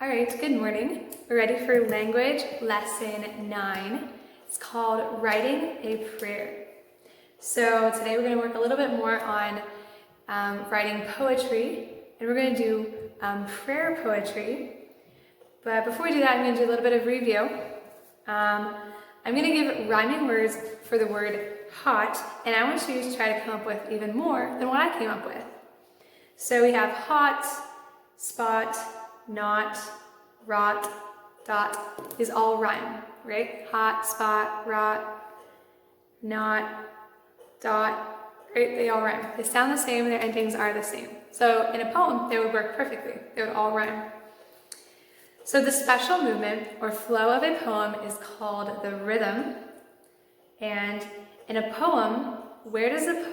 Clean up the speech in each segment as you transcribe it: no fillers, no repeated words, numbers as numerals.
All right, good morning. We're ready for language lesson 9. It's called writing a prayer. So today we're going to work a little bit more on writing poetry, and we're going to do prayer poetry. But before we do that, I'm going to do a little bit of review. I'm going to give rhyming words for the word hot, and I want you to try to come up with even more than what I came up with. So we have hot, spot, not, rot, dot, is all rhyme, right? Hot, spot, rot, not, dot, right? They all rhyme. They sound the same and their endings are the same. So in a poem, they would work perfectly. They would all rhyme. So the special movement or flow of a poem is called the rhythm. And in a poem, where does the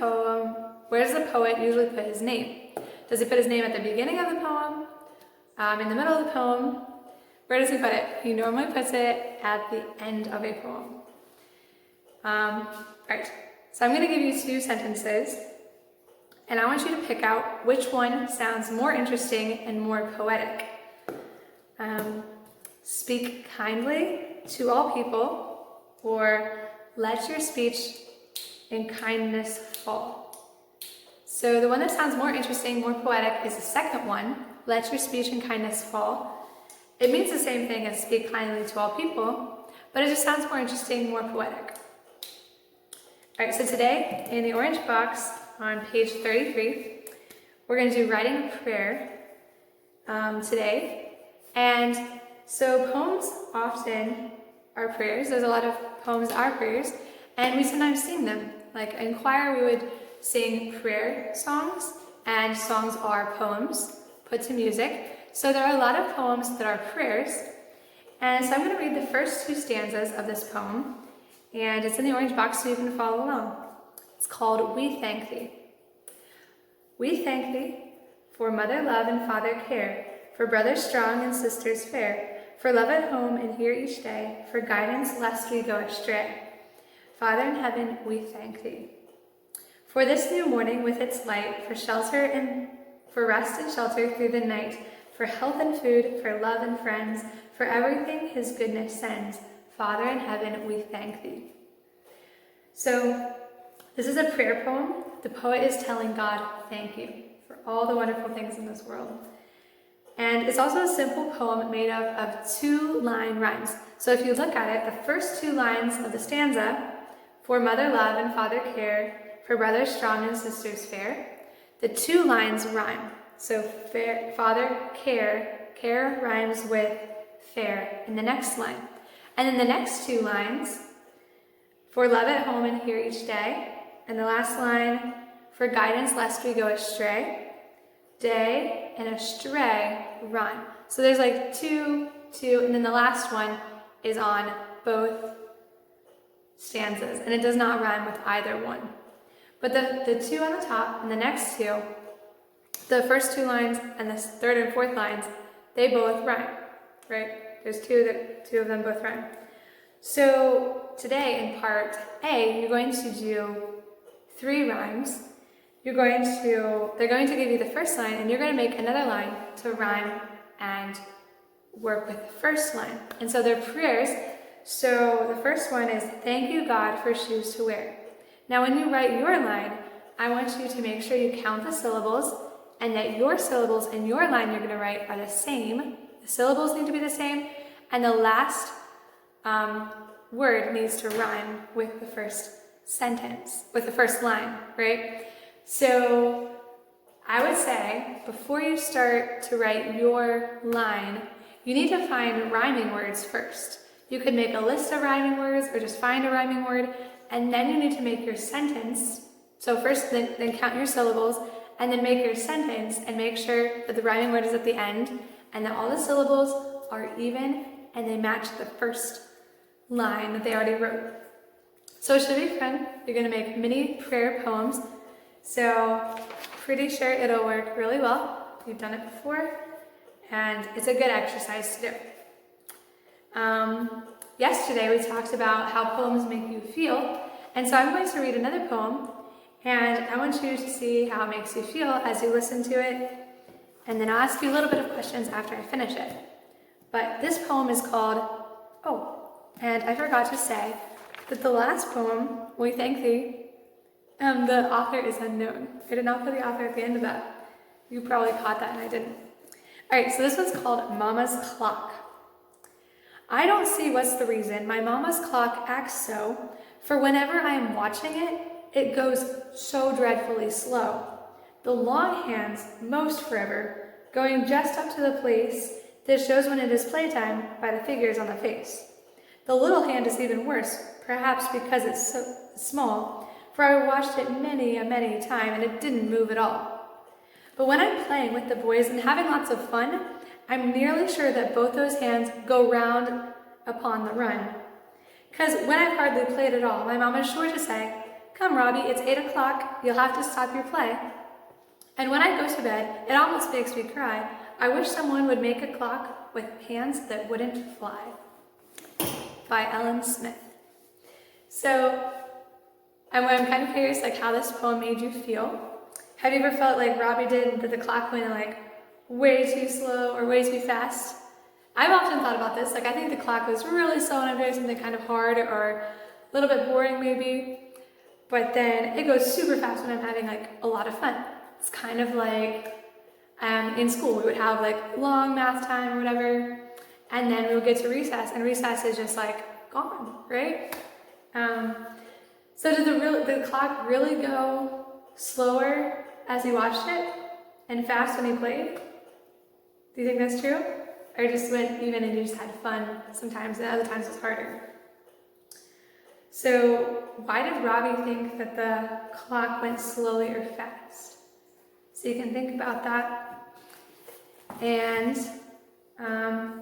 poet usually put his name? Does he put his name at the beginning of the poem? In the middle of the poem? Where does he put it? He normally puts it at the end of a poem. Right, so I'm going to give you 2 sentences, and I want you to pick out which one sounds more interesting and more poetic. Speak kindly to all people, or let your speech in kindness fall. So the one that sounds more interesting, more poetic is the second one, let your speech in kindness fall. It means the same thing as speak kindly to all people, but it just sounds more interesting, more poetic. All right, so today in the orange box on page 33, we're going to do writing a prayer today. And so poems often are prayers. There's a lot of poems that are prayers, and we sometimes sing them. Like in choir, we would sing prayer songs, and songs are poems put to music. So there are a lot of poems that are prayers. And so I'm going to read the first 2 stanzas of this poem, and it's in the orange box so you can follow along. It's called We Thank Thee. We thank thee for mother love and father care, for brothers strong and sisters fair, for love at home and here each day, for guidance lest we go astray. Father in heaven, we thank thee. For this new morning with its light, for rest and shelter through the night, for health and food, for love and friends, for everything his goodness sends. Father in heaven, we thank thee. So this is a prayer poem. The poet is telling God, thank you for all the wonderful things in this world. And it's also a simple poem made up of 2-line rhymes. So if you look at it, the first 2 lines of the stanza, for mother love and father care, for brothers strong and sisters fair, the 2 lines rhyme. So fair, father care rhymes with fair in the next line. And then the next 2 lines, for love at home and here each day, and the last line, for guidance lest we go astray, day and astray rhyme. So there's like 2, and then the last one is on both stanzas, and it does not rhyme with either one. But the 2 on the top and the next 2, the first 2 lines and the 3rd and 4th lines, they both rhyme, right? There's 2 of them both rhyme. So today in part A, you're going to do 3 rhymes. They're going to give you the first line, and you're going to make another line to rhyme and work with the first line. And so they're prayers. So the first one is, thank you, God, for shoes to wear. Now when you write your line, I want you to make sure you count the syllables, and that your syllables in your line you're going to write are the same. The syllables need to be the same, and the last word needs to rhyme with the first sentence, with the first line, right? So I would say before you start to write your line, you need to find rhyming words first. You could make a list of rhyming words or just find a rhyming word, and then you need to make your sentence. So first then count your syllables, and then make your sentence and make sure that the rhyming word is at the end and that all the syllables are even and they match the first line that they already wrote. So it should be fun. You're going to make mini prayer poems. So pretty sure it'll work really well. You've done it before, and it's a good exercise to do. Yesterday we talked about how poems make you feel, and so I'm going to read another poem, and I want you to see how it makes you feel as you listen to it, and then I'll ask you a little bit of questions after I finish it. But this poem is called, oh, and I forgot to say that the last poem, We Thank Thee, the author is unknown. I did not put the author at the end of that. You probably caught that and I didn't. All right, so this one's called Mama's Clock. I don't see what's the reason my mama's clock acts so, for whenever I am watching it, it goes so dreadfully slow. The long hands, most forever, going just up to the place that shows when it is playtime by the figures on the face. The little hand is even worse, perhaps because it's so small, for I watched it many a time and it didn't move at all. But when I'm playing with the boys and having lots of fun, I'm nearly sure that both those hands go round upon the run. Because when I've hardly played at all, my mom is sure to say, "Come, Robbie, it's 8 o'clock, you'll have to stop your play." And when I go to bed, it almost makes me cry. I wish someone would make a clock with hands that wouldn't fly. By Ellen Smith. So, I'm kind of curious like how this poem made you feel. Have you ever felt like Robbie did, that the clock went like way too slow or way too fast? I've often thought about this. Like I think the clock was really slow when I'm doing something kind of hard or a little bit boring maybe. But then it goes super fast when I'm having like a lot of fun. It's kind of like in school we would have like long math time or whatever, and then we would get to recess, and recess is just like gone, right? So did the clock really go slower as you watched it and fast when you played? Do you think that's true? Or it just went even and you just had fun sometimes and other times it was harder? So why did Robbie think that the clock went slowly or fast? So you can think about that. And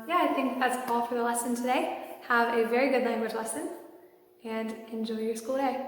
yeah, I think that's all for the lesson today. Have a very good language lesson and enjoy your school day.